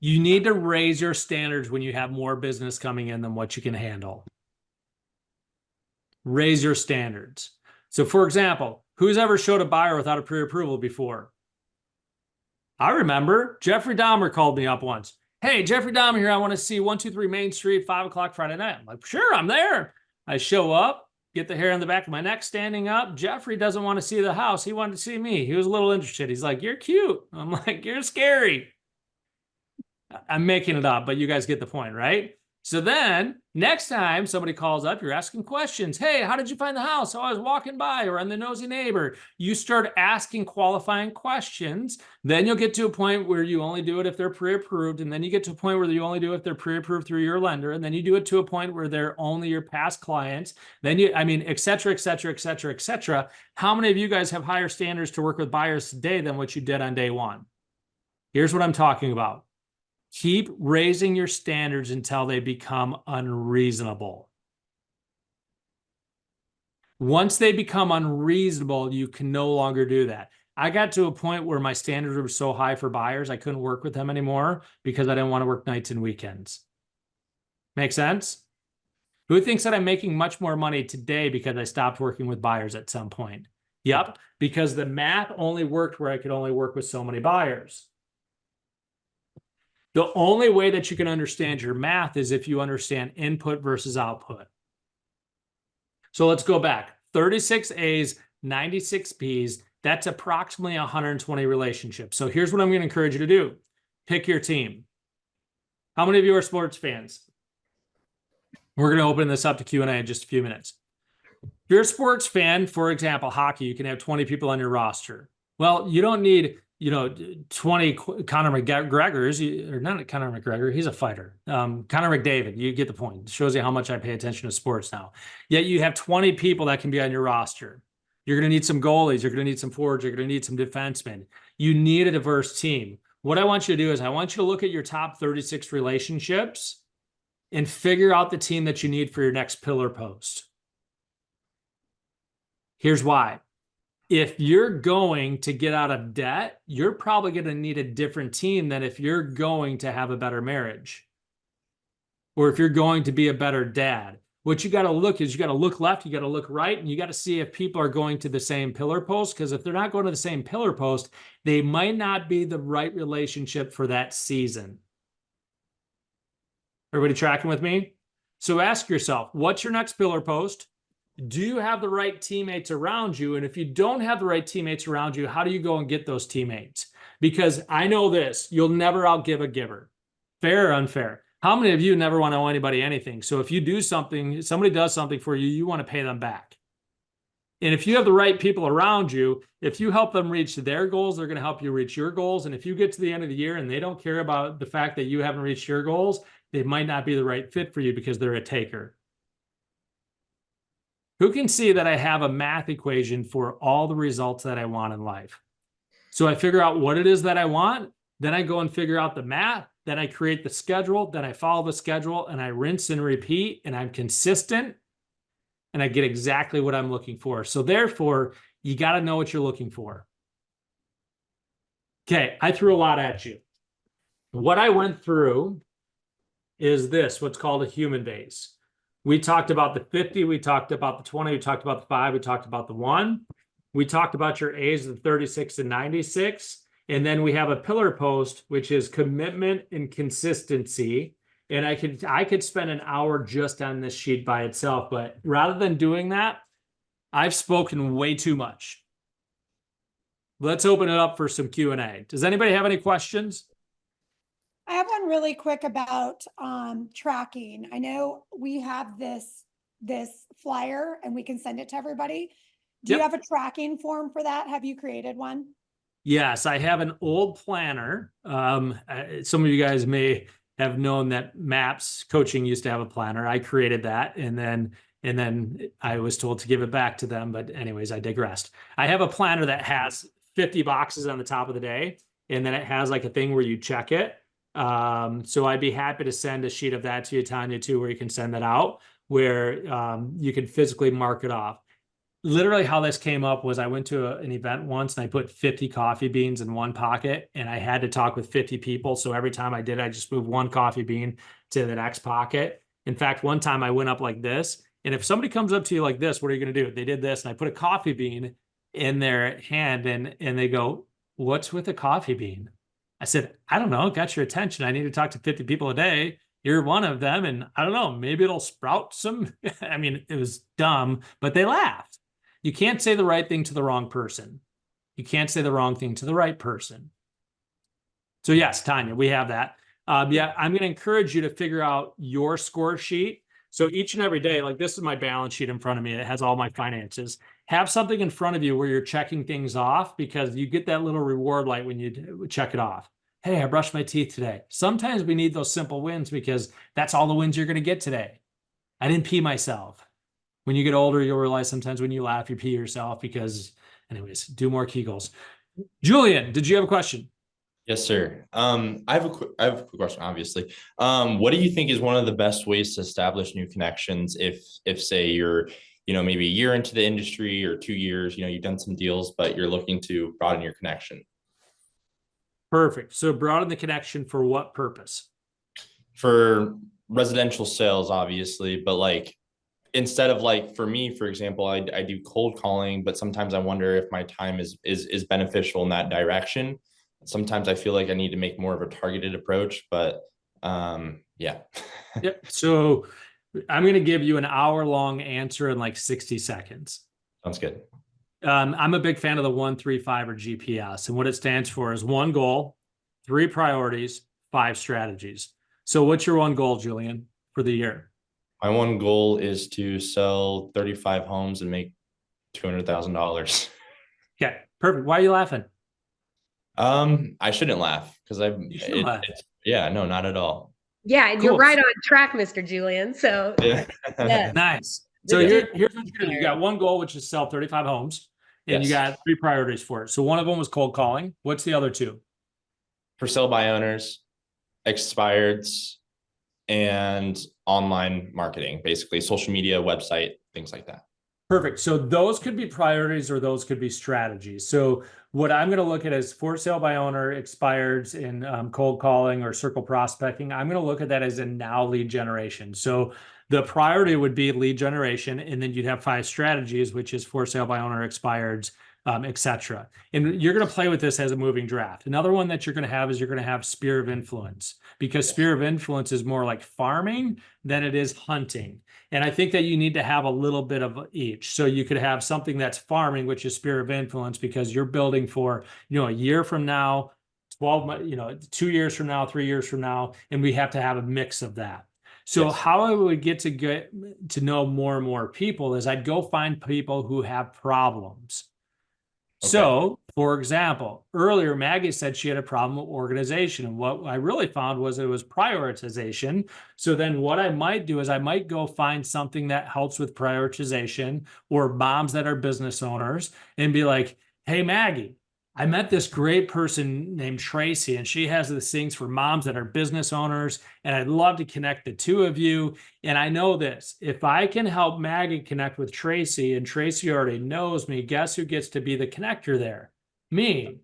You need to raise your standards when you have more business coming in than what you can handle. Raise your standards. So for example, who's ever showed a buyer without a pre-approval before? I remember Jeffrey Dahmer called me up once. Hey, Jeffrey Dahmer here. I want to see 123 Main Street, 5 o'clock Friday night. I'm like, sure, I'm there. I show up, get the hair on the back of my neck standing up. Jeffrey doesn't want to see the house. He wanted to see me. He was a little interested. He's like, you're cute. I'm like, you're scary. I'm making it up, but you guys get the point, right? So then next time somebody calls up, you're asking questions. Hey, how did you find the house? Oh, I was walking by, or I'm the nosy neighbor. You start asking qualifying questions. Then you'll get to a point where you only do it if they're pre-approved. And then you get to a point where you only do it if they're pre-approved through your lender. And then you do it to a point where they're only your past clients. Then et cetera, et cetera, et cetera, et cetera. How many of you guys have higher standards to work with buyers today than what you did on day one? Here's what I'm talking about. Keep raising your standards until they become unreasonable. Once they become unreasonable, you can no longer do that. I got to a point where my standards were so high for buyers, I couldn't work with them anymore because I didn't want to work nights and weekends. Make sense? Who thinks that I'm making much more money today because I stopped working with buyers at some point? Yep, because the math only worked where I could only work with so many buyers. The only way that you can understand your math is if you understand input versus output. So let's go back. 36 A's, 96 B's, that's approximately 120 relationships. So here's what I'm going to encourage you to do. Pick your team. How many of you are sports fans? We're going to open this up to Q&A in just a few minutes. If you're a sports fan, for example, hockey, you can have 20 people on your roster. Well, you don't need 20 Conor McGregors, or not Conor McGregor, he's a fighter. Conor McDavid, you get the point. It shows you how much I pay attention to sports now. Yet you have 20 people that can be on your roster. You're going to need some goalies. You're going to need some forwards. You're going to need some defensemen. You need a diverse team. What I want you to do is I want you to look at your top 36 relationships and figure out the team that you need for your next pillar post. Here's why. If you're going to get out of debt, you're probably going to need a different team than if you're going to have a better marriage or if you're going to be a better dad. What you got to look is you got to look left, you got to look right, and you got to see if people are going to the same pillar post, because if they're not going to the same pillar post, they might not be the right relationship for that season. Everybody tracking with me? So ask yourself, what's your next pillar post? Do you have the right teammates around you? And if you don't have the right teammates around you, how do you go and get those teammates? Because I know this, you'll never outgive a giver. Fair or unfair? How many of you never want to owe anybody anything? So if you do something, somebody does something for you, you want to pay them back. And if you have the right people around you, if you help them reach their goals, they're going to help you reach your goals. And if you get to the end of the year and they don't care about the fact that you haven't reached your goals, they might not be the right fit for you because they're a taker. Who can see that I have a math equation for all the results that I want in life? So I figure out what it is that I want. Then I go and figure out the math. Then I create the schedule. Then I follow the schedule and I rinse and repeat, and I'm consistent and I get exactly what I'm looking for. So therefore, you got to know what you're looking for. Okay, I threw a lot at you. What I went through is this, what's called a human base. We talked about the 50, we talked about the 20, we talked about the 5, we talked about the 1. We talked about your A's of 36 and 96. And then we have a pillar post, which is commitment and consistency. And I could spend an hour just on this sheet by itself, but rather than doing that, I've spoken way too much. Let's open it up for some Q&A. Does anybody have any questions? I have one really quick about tracking. I know we have this flyer and we can send it to everybody. Do you have a tracking form for that? Have you created one? Yes, I have an old planner. Some of you guys may have known that MAPS coaching used to have a planner. I created that, and then I was told to give it back to them. But anyways, I digressed. I have a planner that has 50 boxes on the top of the day, and then it has like a thing where you check it. So I'd be happy to send a sheet of that to you, Tanya, too, where you can send that out, where you can physically mark it off. Literally how this came up was I went to an event once and I put 50 coffee beans in one pocket, and I had to talk with 50 people. So every time I did, I just moved one coffee bean to the next pocket. In fact, one time I went up like this, and if somebody comes up to you like this, what are you going to do? They did this, and I put a coffee bean in their hand, and they go, "What's with a coffee bean?" I said, "I don't know. Got your attention. I need to talk to 50 people a day. You're one of them. And I don't know, maybe it'll sprout some." I mean, it was dumb, but they laughed. You can't say the right thing to the wrong person. You can't say the wrong thing to the right person. So yes, Tanya, we have that. Yeah, I'm going to encourage you to figure out your score sheet. So each and every day, like this is my balance sheet in front of me. It has all my finances. Have something in front of you where you're checking things off, because you get that little reward light when you check it off. Hey, I brushed my teeth today. Sometimes we need those simple wins because that's all the wins you're going to get today. I didn't pee myself. When you get older, you'll realize sometimes when you laugh, you pee yourself because, anyways, do more Kegels. Julian, did you have a question? Yes, sir. I have a quick question, obviously. What do you think is one of the best ways to establish new connections if say you're, maybe a year into the industry or 2 years, you've done some deals, but you're looking to broaden your connection? Perfect. So broaden the connection for what purpose? For residential sales, obviously, but like, instead of like, for me, for example, I do cold calling, but sometimes I wonder if my time is beneficial in that direction. Sometimes I feel like I need to make more of a targeted approach, but yeah. Yep. So I'm going to give you an hour-long answer in like 60 seconds. Sounds good. I'm a big fan of the 1-3-5 or GPS. And what it stands for is 1 goal, 3 priorities, 5 strategies. So what's your 1 goal, Julian, for the year? My 1 goal is to sell 35 homes and make $200,000. Okay, perfect. Why are you laughing? I shouldn't laugh because yeah, no, not at all. Yeah, and you're right on track, Mr. Julian. So yeah. Nice. So here's what you're gonna do. You got 1 goal, which is sell 35 homes, and you got 3 priorities for it. So one of them was cold calling. What's the other 2? For sale by owners, expireds, and online marketing, basically social media, website, things like that. Perfect. So those could be priorities or those could be strategies. So what I'm going to look at is for sale by owner, expireds, in cold calling or circle prospecting. I'm going to look at that as a now lead generation. So the priority would be lead generation, and then you'd have 5 strategies, which is for sale by owner, expireds, etc. And you're going to play with this as a moving draft. Another one that you're going to have is you're going to have sphere of influence, because sphere of influence is more like farming than it is hunting. And I think that you need to have a little bit of each. So you could have something that's farming, which is sphere of influence, because you're building for, a year from now, 12 months, 2 years from now, 3 years from now, and we have to have a mix of that. So how I would get to know more and more people is I'd go find people who have problems. So, for example, earlier Maggie said she had a problem with organization. And what I really found was it was prioritization. So then what I might do is I might go find something that helps with prioritization, or moms that are business owners, and be like, hey, Maggie, I met this great person named Tracy, and she has these things for moms that are business owners, and I'd love to connect the two of you. And I know this, if I can help Maggie connect with Tracy, and Tracy already knows me, guess who gets to be the connector there? Me.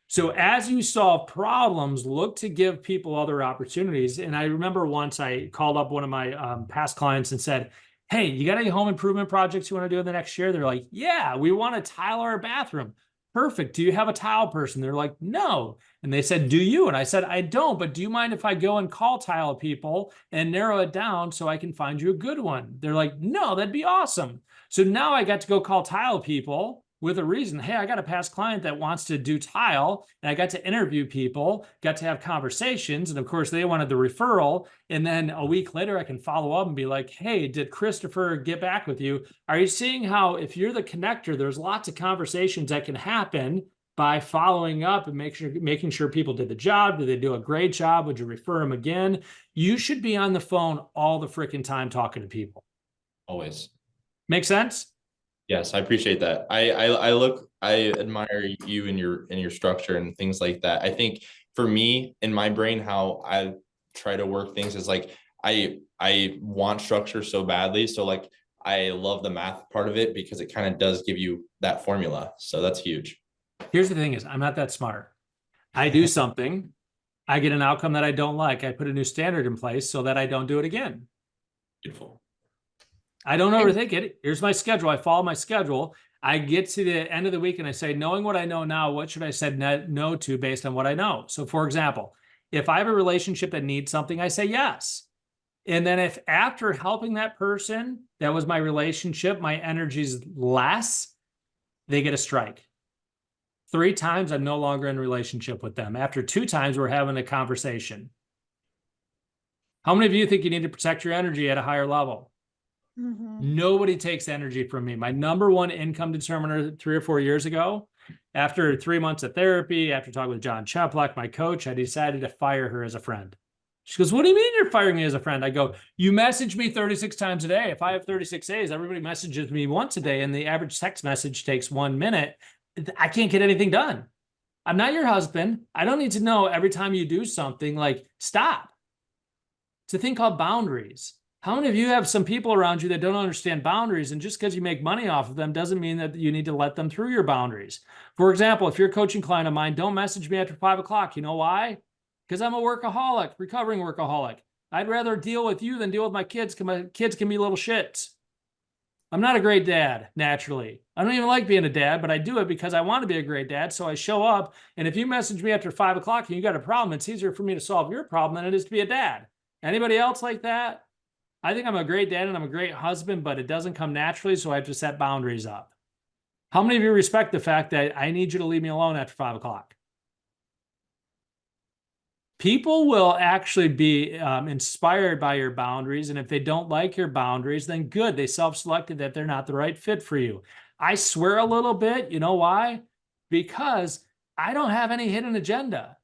So as you solve problems, look to give people other opportunities. And I remember once I called up one of my past clients and said, hey, you got any home improvement projects you want to do in the next year? They're like, yeah, we want to tile our bathroom. Perfect. Do you have a tile person? They're like, no. And they said, do you? And I said, I don't, but do you mind if I go and call tile people and narrow it down so I can find you a good one? They're like, no, that'd be awesome. So now I got to go call tile people with a reason. Hey, I got a past client that wants to do tile, and I got to interview people, got to have conversations. And of course they wanted the referral. And then a week later I can follow up and be like, hey, did Christopher get back with you? Are you seeing how if you're the connector, there's lots of conversations that can happen by following up and making sure people did the job. Did they do a great job? Would you refer them again? You should be on the phone all the freaking time talking to people. Always. Make sense? Yes, I appreciate that. I admire you and your structure and things like that. I think for me, in my brain, how I try to work things is like I want structure so badly. So like I love the math part of it because it kind of does give you that formula. So that's huge. Here's the thing is I'm not that smart. I do something, I get an outcome that I don't like. I put a new standard in place so that I don't do it again. Beautiful. I don't overthink it. Here's my schedule. I follow my schedule. I get to the end of the week and I say, knowing what I know now, what should I say no to based on what I know? So for example, if I have a relationship that needs something, I say yes. And then if after helping that person, that was my relationship, my energy's less, they get a strike. 3 times, I'm no longer in relationship with them. After 2 times, we're having a conversation. How many of you think you need to protect your energy at a higher level? Nobody takes energy from me. My number one income determiner 3 or 4 years ago, after 3 months of therapy, after talking with John Cheplack, my coach, I decided to fire her as a friend. She goes, what do you mean you're firing me as a friend? I go, you message me 36 times a day. If I have 36 days, everybody messages me once a day, and the average text message takes 1 minute. I can't get anything done. I'm not your husband. I don't need to know every time you do something. Like, stop. It's a thing called boundaries. How many of you have some people around you that don't understand boundaries, and just because you make money off of them doesn't mean that you need to let them through your boundaries? For example, if you're a coaching client of mine, don't message me after 5 o'clock. You know why? Because I'm a workaholic, recovering workaholic. I'd rather deal with you than deal with my kids, because my kids can be little shits. I'm not a great dad, naturally. I don't even like being a dad, but I do it because I want to be a great dad. So I show up, and if you message me after 5 o'clock and you got a problem, it's easier for me to solve your problem than it is to be a dad. Anybody else like that? I think I'm a great dad and I'm a great husband, but it doesn't come naturally, so I have to set boundaries up. How many of you respect the fact that I need you to leave me alone after 5 o'clock? People will actually be inspired by your boundaries, and if they don't like your boundaries, then good. They self-selected that they're not the right fit for you. I swear a little bit. You know why? Because I don't have any hidden agenda.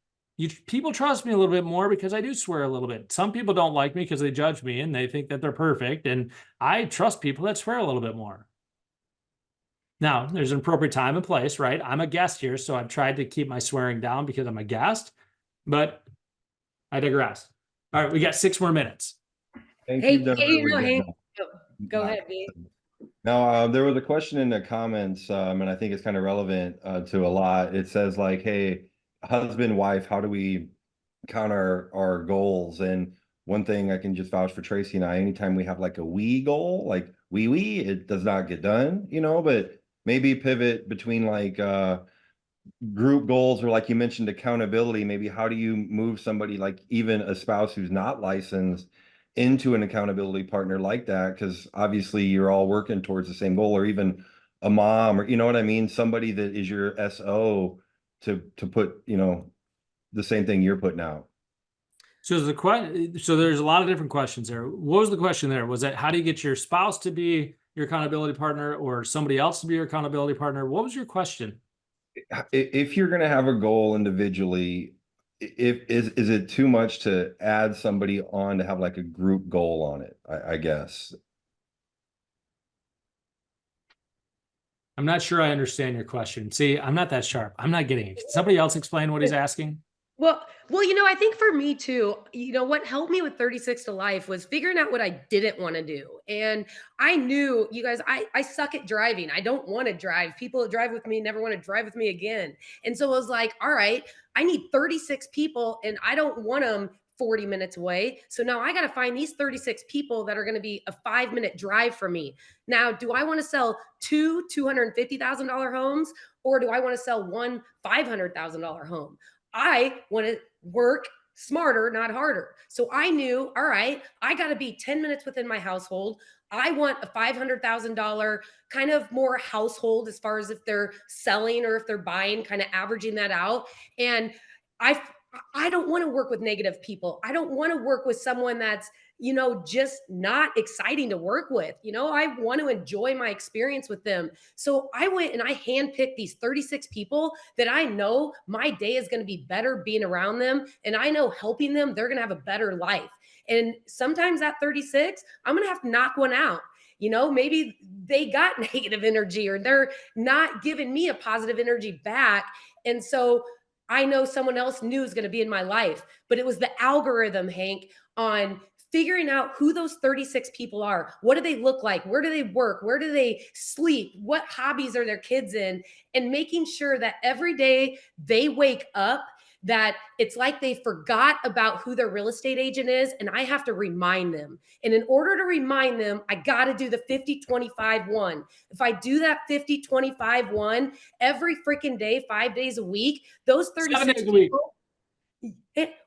People trust me a little bit more because I do swear a little bit. Some people don't like me because they judge me and they think that they're perfect. And I trust people that swear a little bit more. Now, there's an appropriate time and place, right? I'm a guest here, so I've tried to keep my swearing down because I'm a guest, but I digress. All right, we got 6 more minutes. Thank Hey, you. Done really good. Hank, go ahead, V. Now, there was a question in the comments, and I think it's kind of relevant to a lot. It says like, hey, husband, wife, how do we count our goals? And one thing I can just vouch for Tracy and I, anytime we have like a we goal, like we, it does not get done, but maybe pivot between like group goals, or like you mentioned, accountability. Maybe how do you move somebody, like even a spouse who's not licensed, into an accountability partner like that? Because obviously you're all working towards the same goal, or even a mom, or you know what I mean, somebody that is your SO to put, you know, the same thing you're putting out. So there's a lot of different questions there. What was the question there? Was that how do you get your spouse to be your accountability partner or somebody else to be your accountability partner? What was your question? If you're going to have a goal individually, if is it too much to add somebody on to have like a group goal on it? I guess. I'm not sure I understand your question. See, I'm not that sharp. I'm not getting it. Can somebody else explain what he's asking? Well, I think for me too, what helped me with 36 to life was figuring out what I didn't want to do. And I knew, you guys, I suck at driving. I don't want to drive. People that drive with me never want to drive with me again. And so I was like, all right, I need 36 people and I don't want them 40 minutes away. So now I got to find these 36 people that are going to be a 5-minute drive from me. Now, do I want to sell two $250,000 homes, or do I want to sell one $500,000 home? I want to work smarter, not harder. So I knew, all right, I got to be 10 minutes within my household. I want a $500,000 kind of more household as far as if they're selling or if they're buying, kind of averaging that out. And I don't want to work with negative people. I don't want to work with someone that's, just not exciting to work with. I want to enjoy my experience with them. So I went and I handpicked these 36 people that I know my day is going to be better being around them. And I know helping them, they're going to have a better life. And sometimes at 36, I'm going to have to knock one out. Maybe they got negative energy or they're not giving me a positive energy back. And so I know someone else new is going to be in my life, but it was the algorithm, Hank, on figuring out who those 36 people are. What do they look like? Where do they work? Where do they sleep? What hobbies are their kids in? And making sure that every day they wake up, that it's like they forgot about who their real estate agent is, and I have to remind them. And in order to remind them, I got to do the 50-25-1. If I do that 50-25-1 every freaking day, 5 days a week, those 36 people.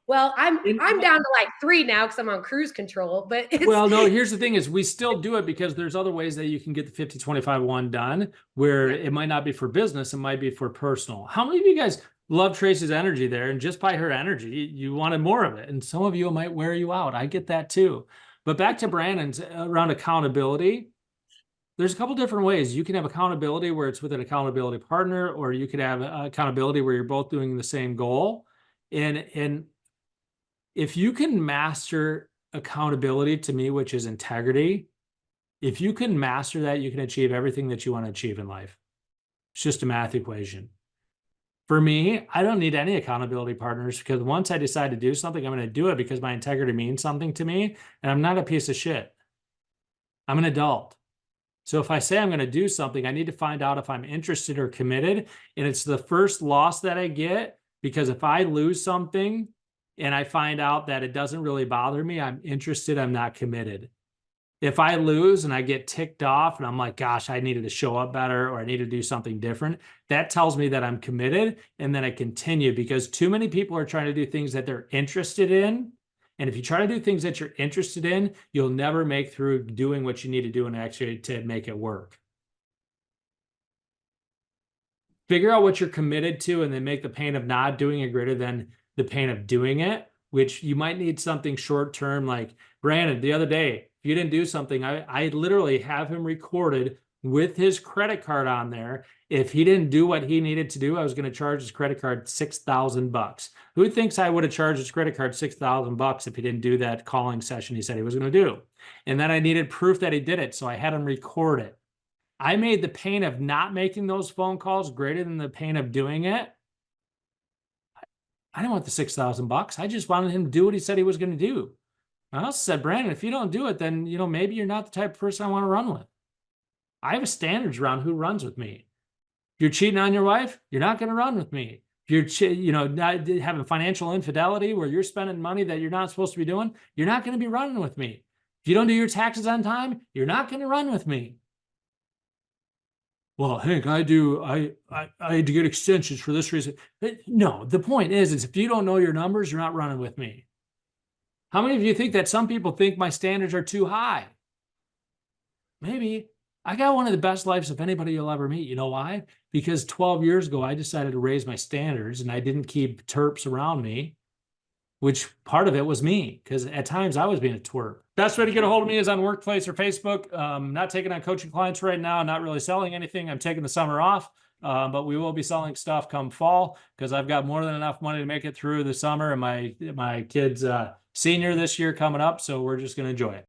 I'm down to like 3 now because I'm on cruise control, but no, here's the thing is we still do it because there's other ways that you can get the 50-25-1 done where it might not be for business, it might be for personal. How many of you guys love Tracy's energy there, and just by her energy, you wanted more of it? And some of you might wear you out. I get that too. But back to Brandon's around accountability. There's a couple different ways. You can have accountability where it's with an accountability partner, or you could have accountability where you're both doing the same goal. And if you can master accountability, to me, which is integrity, if you can master that, you can achieve everything that you want to achieve in life. It's just a math equation. For me, I don't need any accountability partners because once I decide to do something, I'm going to do it because my integrity means something to me, and I'm not a piece of shit. I'm an adult. So if I say I'm going to do something, I need to find out if I'm interested or committed. And it's the first loss that I get, because if I lose something and I find out that it doesn't really bother me, I'm interested, I'm not committed. If I lose and I get ticked off and I'm like, gosh, I needed to show up better or I need to do something different, that tells me that I'm committed, and then I continue, because too many people are trying to do things that they're interested in. And if you try to do things that you're interested in, you'll never make through doing what you need to do and actually to make it work. Figure out what you're committed to and then make the pain of not doing it greater than the pain of doing it, which you might need something short term. Like Brandon, the other day, if you didn't do something, I literally have him recorded with his credit card on there. If he didn't do what he needed to do, I was going to charge his credit card $6,000. Who thinks I would have charged his credit card $6,000 if he didn't do that calling session he said he was going to do? And then I needed proof that he did it, so I had him record it. I made the pain of not making those phone calls greater than the pain of doing it. I didn't want the $6,000. I just wanted him to do what he said he was going to do. I also said, Brandon, if you don't do it, then maybe you're not the type of person I want to run with. I have standards around who runs with me. If you're cheating on your wife, you're not going to run with me. If you're not having financial infidelity where you're spending money that you're not supposed to be doing, you're not going to be running with me. If you don't do your taxes on time, you're not going to run with me. well, Hank, I had to get extensions for this reason. No, the point is if you don't know your numbers, you're not running with me. How many of you think that some people think my standards are too high? Maybe. I got one of the best lives of anybody you'll ever meet. You know why? Because 12 years ago, I decided to raise my standards and I didn't keep terps around me, which part of it was me, because at times I was being a twerp. Best way to get a hold of me is on Workplace or Facebook. Not taking on coaching clients right now, not really selling anything. I'm taking the summer off, but we will be selling stuff come fall because I've got more than enough money to make it through the summer, and my kid's senior this year coming up, so we're just going to enjoy it.